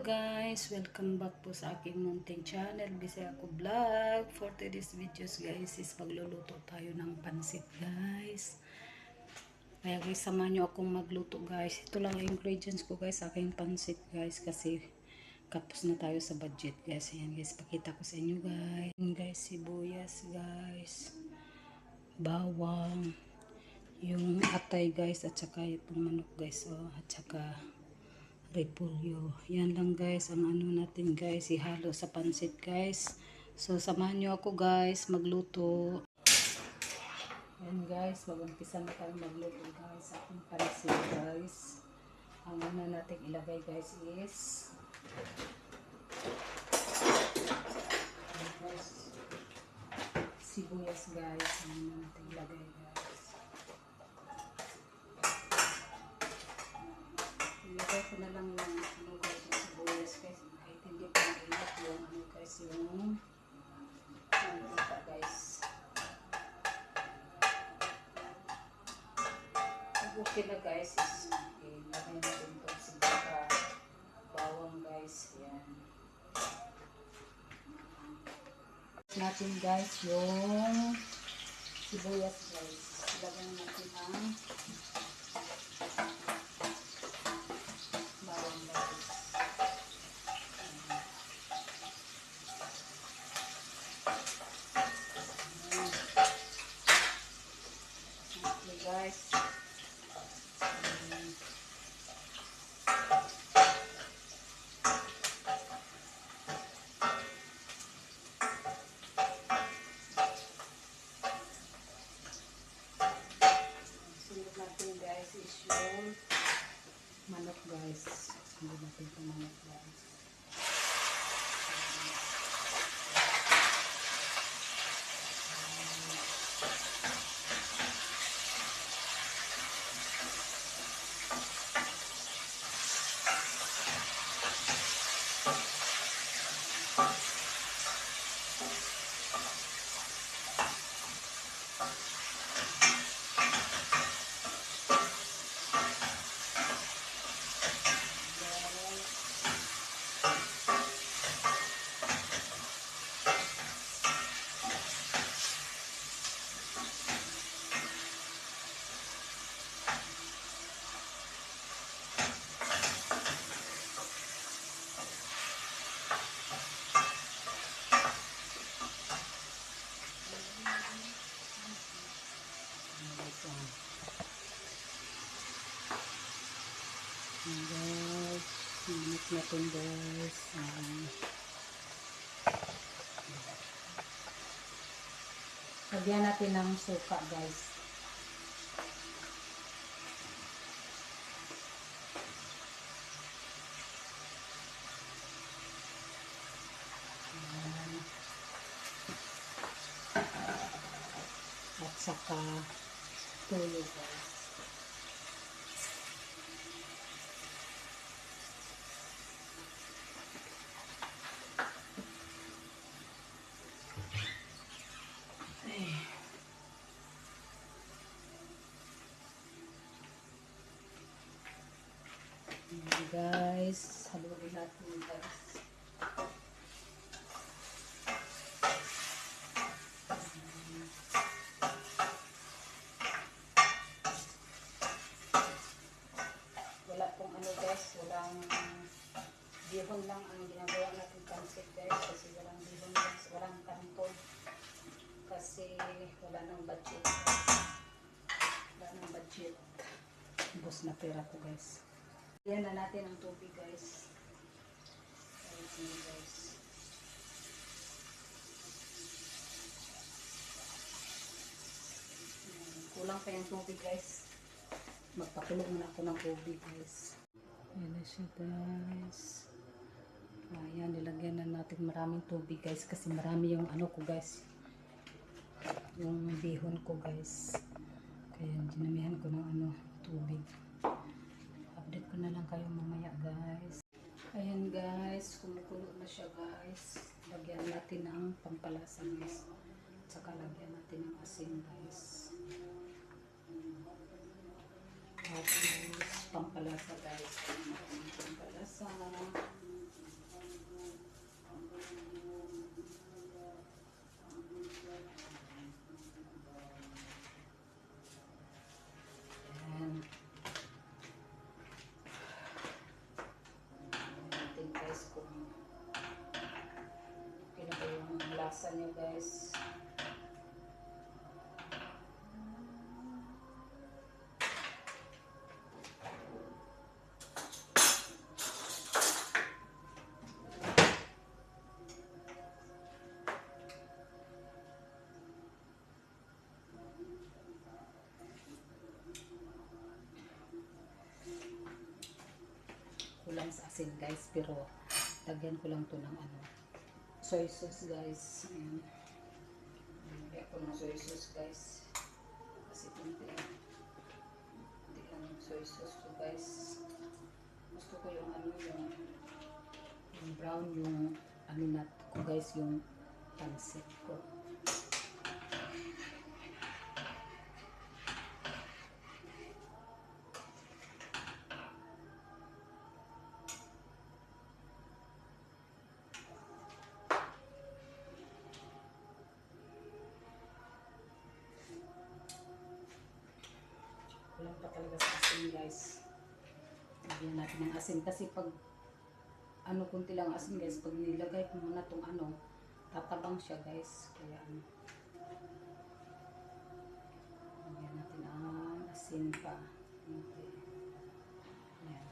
guys, welcome back po sa aking munting channel, Bisaya ko Vlog. For today's videos guys is magluluto tayo ng pansit guys. Kaya guys, samahan nyo akong magluto guys. Ito lang ang ingredients ko guys sa aking pansit guys, kasi kapos na tayo sa budget guys. Ayan guys, pakita ko sa inyo guys. Ayan guys, sibuyas guys, bawang, yung atay guys, at saka itong manok guys, at saka repolyo. Yan lang guys ang ano natin guys, ihalo sa pansit guys. So samahan nyo ako guys magluto. Yan guys, mag-umpisa na tayo magluto guys sa ating pansit guys. Ang una natin ilagay guys is sibuyas guys. Ang una natin ilagay guys. Ilagay ko na lang yung ano guys, yung sibuyas guys. Kahit hindi pa mainit yung ano guys, yung mantika guys. Pag okay na guys, is ilagay natin ito sa bawang guys. Yan. Natin guys yung sibuyas guys. Ilagay natin ang bawang guys. Okay guys. Sunod natin guys is yung manok guys. Sunod natin yung manok guys. Guys, minit natin guys. Lagyan natin ng suka guys. At saka tuyo guys. Guys, haluin natin guys. Wala pong ano guys, walang bihon lang ang ginagawa natin pansit guys, kasi walang bihon guys, walang kanton, kasi wala nang budget guys. Wala nang budget. Ubos na pera ko guys. Yan na natin ang tubig guys. Ayan guys. Kulang pa yung tubig guys. Magpakulong na ako ng tubig guys. Yan na siya guys. Ayan, nilagyan na natin maraming tubig guys, kasi marami yung ano ko guys, yung bihon ko guys. Kaya dinamihan ko ng ano, tubig. Update ko na lang kayo mamaya guys. Ayan guys, kumukulo na siya guys. Lagyan natin ng pampalasa guys. Saka lagyan natin ng asin guys. Tapos pampalasa guys. Pampalasa. lasa niyo guys. Kulang sa asin guys, pero lagyan ko lang to ng ano, soy sauce guys. Ayan. Lagyan ko ng soy sauce guys. Kasi kunti lang yung soy sauce ko guys. Gusto ko yung ano, yung brown, yung ano na ko guys, yung pansit ko. Kulang pa talaga sa asin guys. Lagyan natin ng asin kasi pag ano, kunti lang asin guys, pag nilagay ko muna tong ano, tatabang siya guys. Kaya ano, lagyan natin ang asin pa. Okay. Ayan.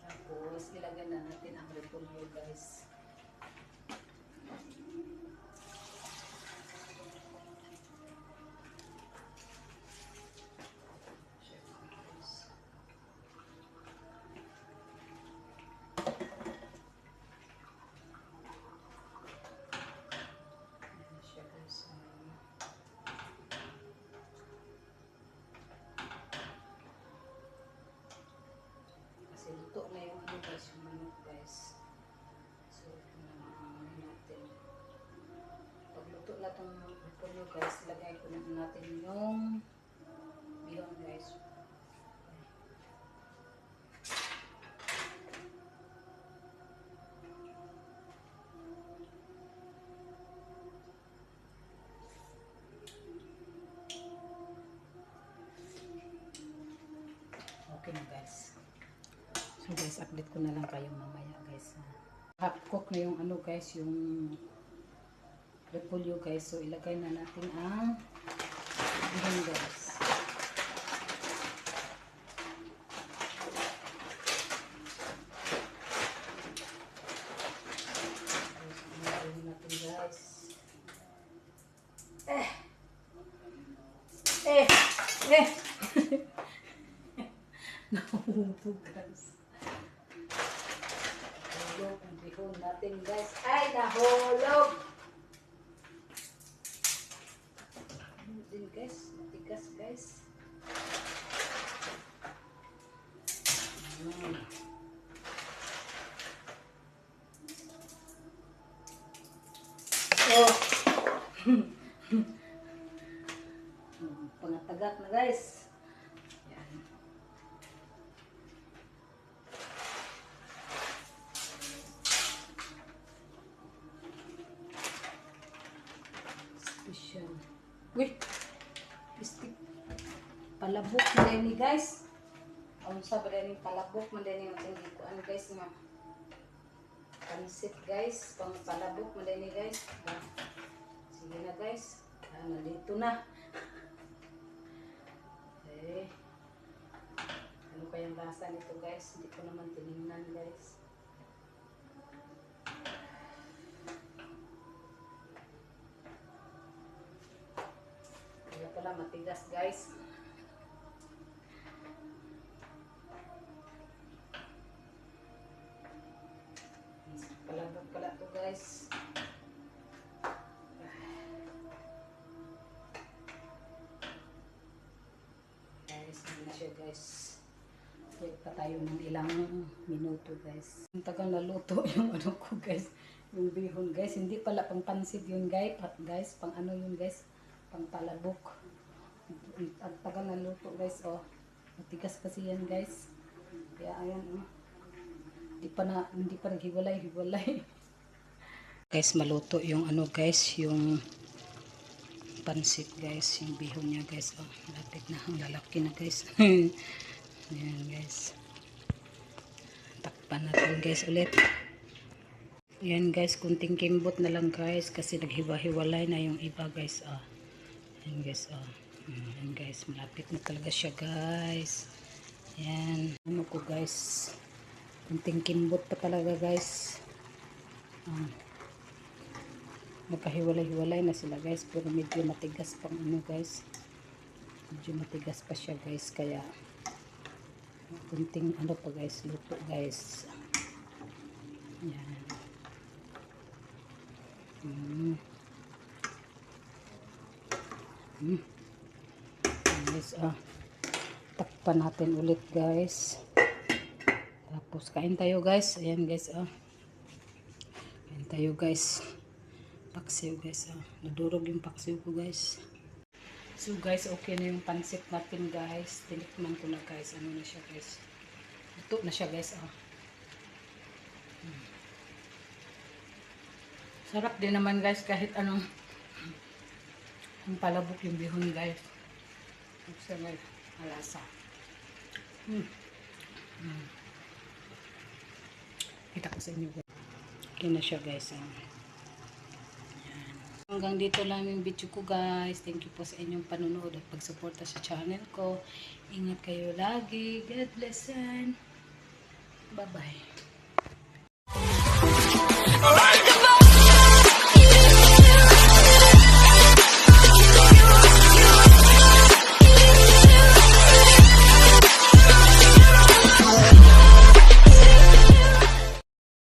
Tapos ilagay na natin ang repolyo guys. Luto na yung ano guys, yung manok guys. So, ito na natin. Pag luto na itong repolyo guys, ilagay ko na natin yung bihon guys. Okay na guys. So guys, update ko na lang kayo mamaya guys. Half cook na yung ano guys, yung repolyo guys. So ilagay na natin ang bihon guys. Ilagay natin guys. Nahulog guys. Nahulog ang bihon natin guys. Ay, nahulog! Ano din guys? Matigas guys. Oh! Pangatagat na guys. Wait, pistik palabok na din guys. Ang sabi rin palabok na din yung hindi ko ano guys nga pansit guys, pang palabok na din guys. Sige na guys, nandito na. Okay. Ano kayang lasa nito guys? Hindi ko naman tinignan guys. Pala matigas guys. Palabok pala to guys. Guys, hindi na siya guys. Wait pa tayo ng ilang minuto guys. Ang tagal na luto yung ano ko guys. Yung bihon guys. Hindi pala pang pansit yun guys. Pang ano yun guys. Pang palabok. Ang tagal na luto guys. Oh, matigas kasi yan guys. Kaya ayan oh. Hindi pa naghiwalay. Guys, maluto yung ano guys, yung pansit guys, yung bihon niya guys. Oh, lapit na, ang lalaki na guys. Ayan guys. Takpan natin guys ulit. Ayan guys, kunting kimbot na lang guys kasi naghiwa-hiwalay na yung iba guys. Ayan guys, ayan guys, malapit na talaga siya guys. Ayan, ano ko guys, kunting kimbot pa talaga guys. Nagkahiwalay-hiwalay na sila guys, pero medyo matigas pang ano guys. Medyo matigas pa siya guys, kaya kunting ano pa guys, luto guys. Ayan. Guys, takpan natin ulit guys. Tapos kain tayo guys. Ayan guys, kain tayo guys. Paksiw guys, nadurog yung paksiw ko guys. So guys, okay na yung pansit natin guys. Tinikman ko na guys. Ano na siya guys. Ito na siya guys, Sarap din naman guys kahit anong ang palabok yung bihon guys. Sa may malasa. Kita ko sa inyo guys. Okay na siya guys. Hanggang dito lang yung video ko guys. Thank you po sa inyong panunood at pagsuporta sa channel ko. Ingat kayo lagi. God bless and bye bye.